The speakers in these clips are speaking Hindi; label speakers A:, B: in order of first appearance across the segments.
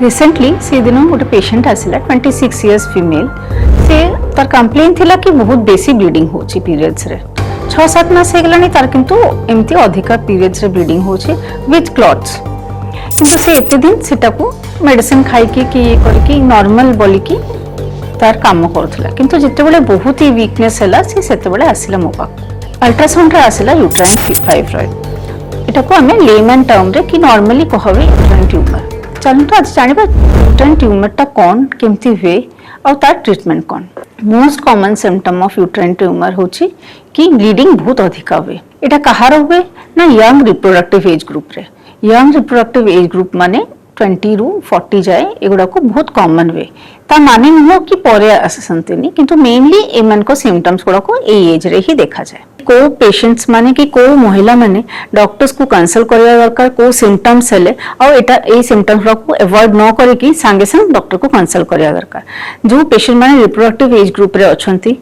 A: रिसेंटली से दिन गोटे पेशेंट आसला 26 इयर्स फीमेल से तार कंप्लेन थिला कि बहुत बेसी ब्लीडिंग होची पीरियड्स रे 6-7 मास हे गलानी तार किंतु एमती अधिका पीरियड्स रे ब्लीडिंग होची विथ क्लॉट्स किंतु से एते दिन सेटा को मेडिसिन खाई कि ये करके नॉर्मल बोली कि तार काम करथला किंतु जेते बेले बहुत ही वीकनेस हैला से सेते बेले आसिला मो पाक अल्ट्रासाउंड रे आसिला यूट्राइन फाइब्रॉइड एटा को हमें लेमन टर्म रे कि नॉर्मली कहबे यूट्राइन ट्यूमर चलते आज जाना यूट्राइन ट्यूमर टा कौन केमती हुए और तार ट्रीटमेंट कौन। Most common symptom of uterine tumour होची कि ब्लीडिंग बहुत अधिक हुए। एटा कहार हुए ना यंग रिप्रोडक्टिव एज ग्रुप रे। यंग रिप्रोडक्टिव एज ग्रुप माने 20 ରୁ 40 जाए एगुड़ा को बहुत कॉमन हुए ता माने नुह कि परे आसंतनी किंतु मेनली एमन को सिम्पटम्स गुड़ा को ए एज रे ही देखा जाए। को पेशेंट्स माने कि को महिला माने डॉक्टर्स को कंसल्ट करिया दरकार को सिम्पटम्स हेले और एटा ए सिम्पटम्स को अवॉइड न करे कि संगे संग डॉक्टर को कंसल्ट करिया दरकार। जो पेशेंट माने रिप्रोडक्टिव एज ग्रुप रे अछंती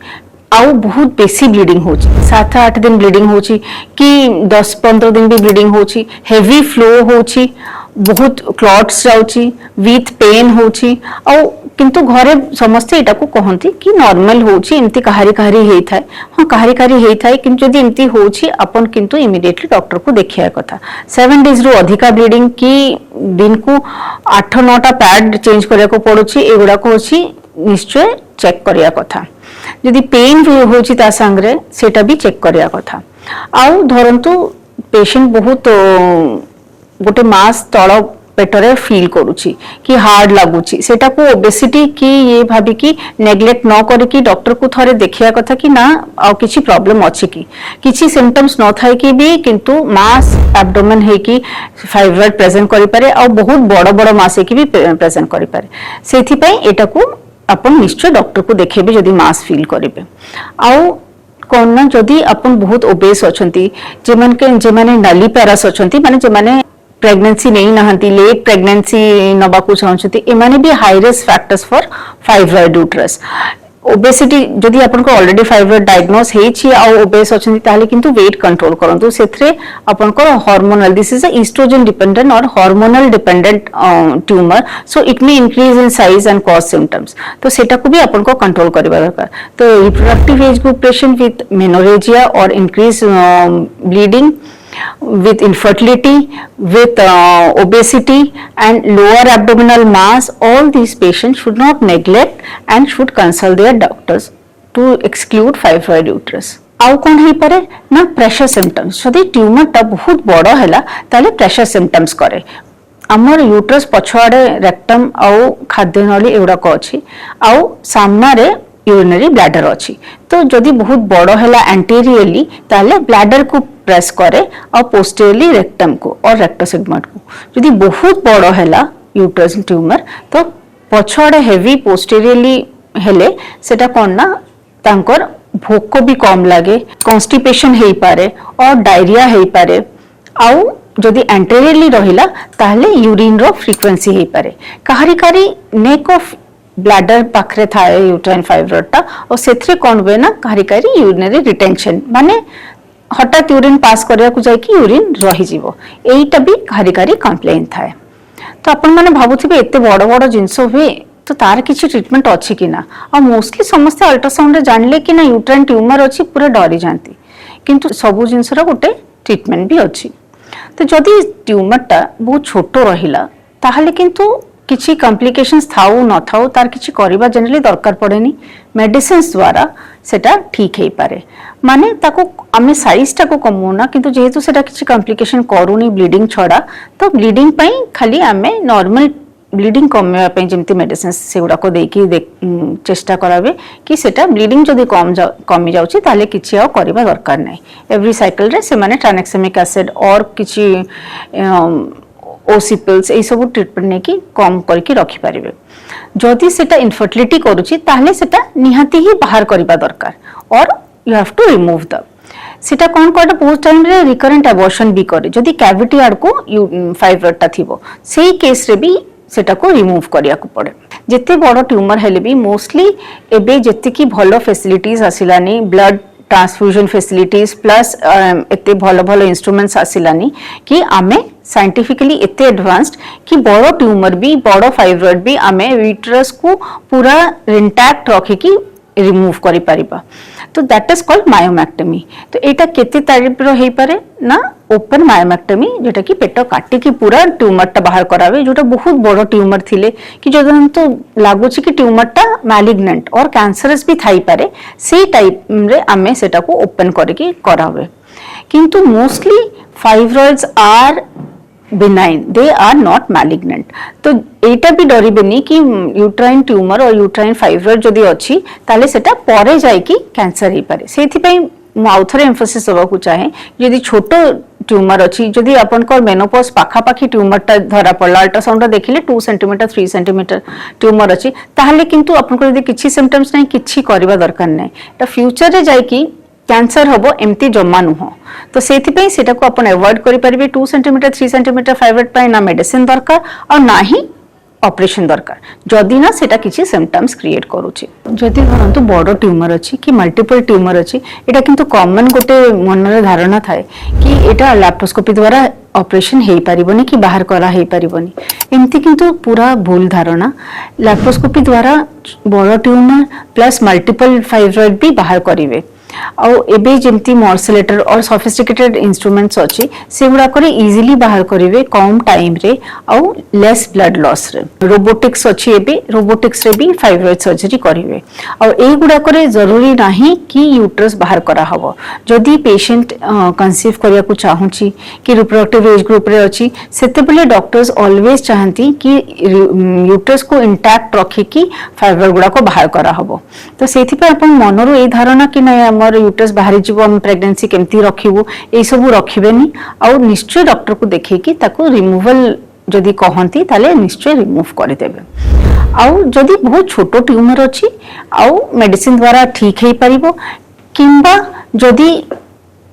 A: आउ बहुत बेसी ब्लीडिंग होची 7-8 दिन ब्लीडिंग होची कि 10-15 दिन भी ब्लीडिंग होची हेवी फ्लो होची बहुत क्लॉट्स जाउची विथ पेन होची और किंतु घरे समस्ते एटा को कहंती कि नॉर्मल होची एमती कहारी कहारी हेई थाए हां कहारी कहारी हेई थाए किंतु जदी एमती होची अपन किंतु इमीडिएटली डॉक्टर को देखिया कथा 7 डेज रो अधिका ब्लीडिंग कि दिन को 8-9 टा पैड चेंज करिया को पड़ुची एगुडा को होची निश्चय चेक करिया कथा। जदि पेन होची ता संगरे सेटा भी चेक करिया कथा। आउ धरंतु पेशेंट बहुत गोटे मास तळ पेटरे फील करूची कि हार्ड लागुची सेटा को ओबेसिटी कि ये भाबी कि नेग्लेक्ट न करे कि डॉक्टर को थरे देखिया कथा कि ना आ किछि प्रॉब्लम अछि कि किछि सिम्पटम्स न थाय कि भी किंतु मास एब्डोमेन है कि फाइब्रॉइड प्रेजेंट करि पारे आ बहुत बड़ बड़ मास है कि भी प्रेजेंट करि पारे सेथि पई एटा को अपन निश्चय डॉक्टर को देखेबे जदि मास फील करिवे। आउ कोन ना जदि अपन बहुत ओबेस अछंती जेमाने नाली पैरास अछंती माने जेमाने प्रेगनेंसी नहीं नहंती लेट प्रेगनेंसी नबा को चाहछती एमाने भी high risk factors for fibroid uterus. Obesity जदि आपन को ऑलरेडी फाइब्रॉइड डायग्नोस हेई छी आ ओबेस अछंती ताले किंतु वेट कंट्रोल करंतु सेथरे आपन को hormonal this is a estrogen dependent और hormonal dependent tumour so it may increase in size and cause symptoms तो सेटा को भी आपन को कंट्रोल करबा दरकार। तो reproductive age group patient with menorrhagia और increase bleeding with infertility, with obesity and lower abdominal mass, all these patients should not neglect and should consult their doctors to exclude fibroid uterus. आउ कौन है पारे ना प्रेशर सिम्पटम्स जदि ट्यूमर टा बहुत बड़ हैला ताले प्रेशर सिम्पटम्स करे हमर यूट्रस पछवाड़े रेक्टम आउ खाद्य नली एगुड़ा को अछि आउ सामना रे यूरिनरी ब्लैडर अछि तो जदि बहुत बड़ हैला एंटीरियरली ताले ब्लैडर को प्रेस करे और पोस्टीरियरली रेक्टम को और रेक्टोसिग्मोइड को जदि बहुत बड़ हैला यूट्रस ट्यूमर तो पछवाड़े हेवी पोस्टीरियरली हेले सेटा कोन ना तांकर भोक भी कम लागे कॉन्स्टिपेशन हेई पारे और डायरिया हेई पारे आउ जदि एंटीरियरली रहिला ताले यूरिन रो फ्रीक्वेंसी हेई पारे कहारी कारी नेक ऑफ ब्लैडर पाखरे थाए यूट्राइन फाइब्रॉइड टा और सेथरे कोन हुए ना कहारी कारी यूरिनरी रिटेंशन माने हठात यूरिन पास करिया को जाय कि यूरिन रही जीवो एईटा भी कहारी कारी कंप्लेन थाए। तो अपन माने भाबुथिबे एते बड़ बड़ जिंस हुए तो तार किछि ट्रीटमेंट अछि कि ना आ मोस्टली समस्त अल्ट्रासाउंड रे जानले कि ना यूट्राइन ट्यूमर अछि पूरा डरी जानती किंतु सबु जिंस रा गोटे ट्रीटमेंट भी अछि। तो जदि ट्यूमर टा बहुत छोट रहिला ताहले किंतु किछि कॉम्प्लिकेशंस थाउ न थाउ तार किछि करिबा जनरली दरकार पड़ेनी मेडिसिन्स द्वारा सेटा ठीक हेई पारे माने ताको आमे साइज टा को कमोना किंतु जेहेतु सेटा किछि कॉम्प्लिकेशन करूनी ब्लीडिंग छडा तो ब्लीडिंग पई खाली आमे नॉर्मल ब्लीडिंग कमेवा पई जेमति मेडिसिन्स सेगुडा को देकी चेष्टा कराबे कि सेटा ब्लीडिंग जदि कमी जाउची ताले किछि आ करिबा दरकार नै एवरी साइकिल रे से माने ट्रानेक्सामिक एसिड और किछि ओसिपल्स ए सब ट्रीटमेंट ने की कम करके रखि पारिबे। जदि सेटा इनफर्टिलिटी करूची ताहले सेटा निहाती ही बाहर करिबा दरकार और you have to remove the सेटा कोन कोटा बहुत टाइम रे रिकरेंट अबॉर्शन भी करे जदि कैविटी आड़ को फाइब्रॉइड ता थिबो सेही केस रे भी सेटा को रिमूव करिया को पड़े। जेते बड़ ट्यूमर हेले भी मोस्टली एबे जेते की भलो फैसिलिटीज आसिलानी ब्लड ट्रांसफ्यूजन फैसिलिटीज प्लस एते भल भल इंस्ट्रूमेंट्स आसिलानी कि आमे साइंटिफिकली एते एडवांस्ड कि बड़ ट्यूमर भी बड़ फाइब्रॉइड भी आमे यूट्रस को पूरा इंटैक्ट रखी कि रिमूव करि परिबा। तो दैट इज कॉल्ड मायोमेक्टमी। तो एटा केते टाइप रो हेई पारे ना ओपन मायोमेक्टमी जेटा कि पेट काटी कि पूरा ट्यूमर टा बाहर करावे जोटा बहुत बड़ ट्यूमर थिले कि जदन तो लागु छी कि ट्यूमर टा मैलिग्नेंट और कैंसरस भी थाई पारे से टाइप रे आमे सेटा को ओपन करके करावे। किंतु mostly fibroids are benign, they are not malignant। तो एटा भी डरिबेनी कि यूट्राइन ट्यूमर और यूट्राइन फाइब्रॉइड जदि अछि ताले सेटा परे जाय कि कैंसर हे पारे। सेथि पई मु आउथरे एम्फोसिस होबा को चाहे यदि छोटो ट्यूमर अछि जदि आपन को मेनोपॉज पाखा पाखी ट्यूमर ता धरा पड़ला अल्ट्रासाउंड देखिले 2 सेंटीमीटर 3 सेंटीमीटर ट्यूमर अछि ताले किंतु आपन को यदि किछि सिम्पटम्स नै किछि करबा दरकार नै ता फ्यूचर रे जाय कि कैंसर हबो एमती जम्मा नुह। तो सेथि पई सेटा को अपन अवॉइड करि परिबे। 2 सेंटीमीटर 3 सेंटीमीटर फाइब्रॉइड पई ना मेडिसिन दरकार और ना ही ऑपरेशन दरकार जदि ना सेटा किछि सिम्पटम्स क्रिएट करूछि। जदि धरंतु बड़ ट्यूमर अछि कि मल्टीपल ट्यूमर अछि एटा किंतु कॉमन गोटे मन रे धारणा थाए कि एटा लैप्रोस्कोपी द्वारा ऑपरेशन हेई परिबोनी कि बाहर करा हेई परिबोनी एमती किंतु पूरा भूल धारणा। लैप्रोस्कोपी द्वारा बड़ ट्यूमर प्लस मल्टीपल फाइब्रॉइड भी बाहर करिवे। और एबे जेमती मॉर्सलेटर और सोफिस्टिकेटेड इंस्ट्रूमेंट्स अछि से गुडा करे इजीली बाहर करिवे कम टाइम रे और लेस ब्लड लॉस रे। रोबोटिक्स अछि एबे रोबोटिक्स रे भी फाइब्रॉइड सर्जरी करिवे और ए गुडा करे जरूरी नाही कि यूट्रस बाहर करा हबो। जदि पेशेंट कंसीव करिया को चाहूची कि रिप्रोडक्टिव एज ग्रुप रे अछि सेते बेले डॉक्टर्स ऑलवेज चाहंती कि यूट्रस को इंटैक्ट रखी कि फाइब्रॉइड गुडा को बाहर करा हबो। तो सेथि पे अपन मनरो ए धारणा कि नै हमर यूट्रस बाहरी जीव हम प्रेगनेंसी केमती रखिबु ए सब रखिबेनी और निश्चय डॉक्टर को देखै कि ताको रिमूवल जदि कहंती ताले निश्चय रिमूव कर देबे। और जदि बहुत छोटो ट्यूमर अछि और मेडिसिन द्वारा ठीक हे परिबो किंबा जदि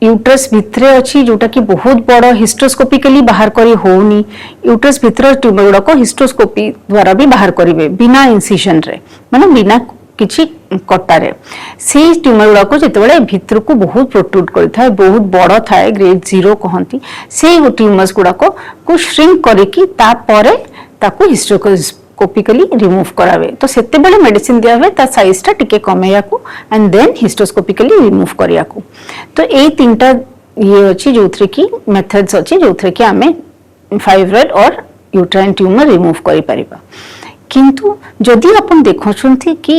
A: यूट्रस भितरे अछि जोटा कि बहुत बड़ हिस्टोस्कोपिकली बाहर करी होनी यूट्रस भितर ट्यूमर गुडा को हिस्टोस्कोपी द्वारा भी बाहर करिवे बिना इंसिजन रे माने बिना किछि कटारे से ट्यूमर गुडा को जेतेबेले भितर को बहुत प्रोट्रूड करथाय बहुत बड़ थाए ग्रेड 0 कहंती से ट्यूमर्स गुडा को श्रिंक करिकि ता परे ताको हिस्टोस्कोपिकली रिमूव करावे। तो सेते बेले मेडिसिन दियावे ता साइज ता टिके कमेया को एंड देन हिस्टोस्कोपिकली रिमूव करिया को। तो ए तीनटा ये अछि जोथरे की मेथड्स अछि जोथरे की हमें फाइब्रॉइड और यूट्राइन ट्यूमर रिमूव करि परिबा। किंतु जदि अपन देखछुंती कि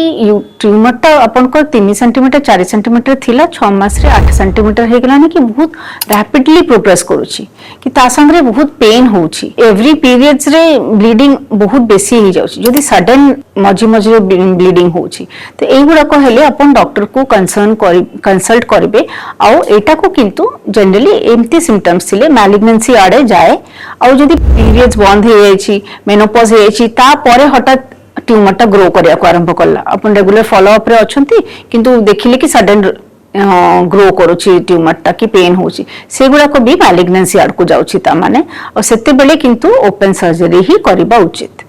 A: ट्यूमर ता अपन को 3 सेंटीमीटर 4 सेंटीमीटर थिला 6 मास रे 8 सेंटीमीटर हे गेलानी कि बहुत रैपिडली प्रोग्रेस करूची कि ता संगे बहुत पेन होउची एवरी पीरियड्स रे ब्लीडिंग बहुत बेसी हो जाउची जदि सडन मझी मझी ब्लीडिंग होउची तो एई गुडा को हेले अपन डॉक्टर को कंसल्ट करिवे। और एटा को किंतु जनरली एमती सिम्पटम्स थिले मैलिग्नेंसी आडे जाए और जदि पीरियड्स बंद हे जायची मेनोपॉज हे जायची ता परे हठात ट्यूमर टा ग्रो करिया को आरंभ करला अपन रेगुलर फॉलो अप रे अछंती किंतु देखिले कि सडन ग्रो करूची ट्यूमर टा कि पेन होची से गुडा को भी मैलिग्नेंसी आड को जाउची ता माने और सेते बेले किंतु ओपन सर्जरी ही करिबा उचित।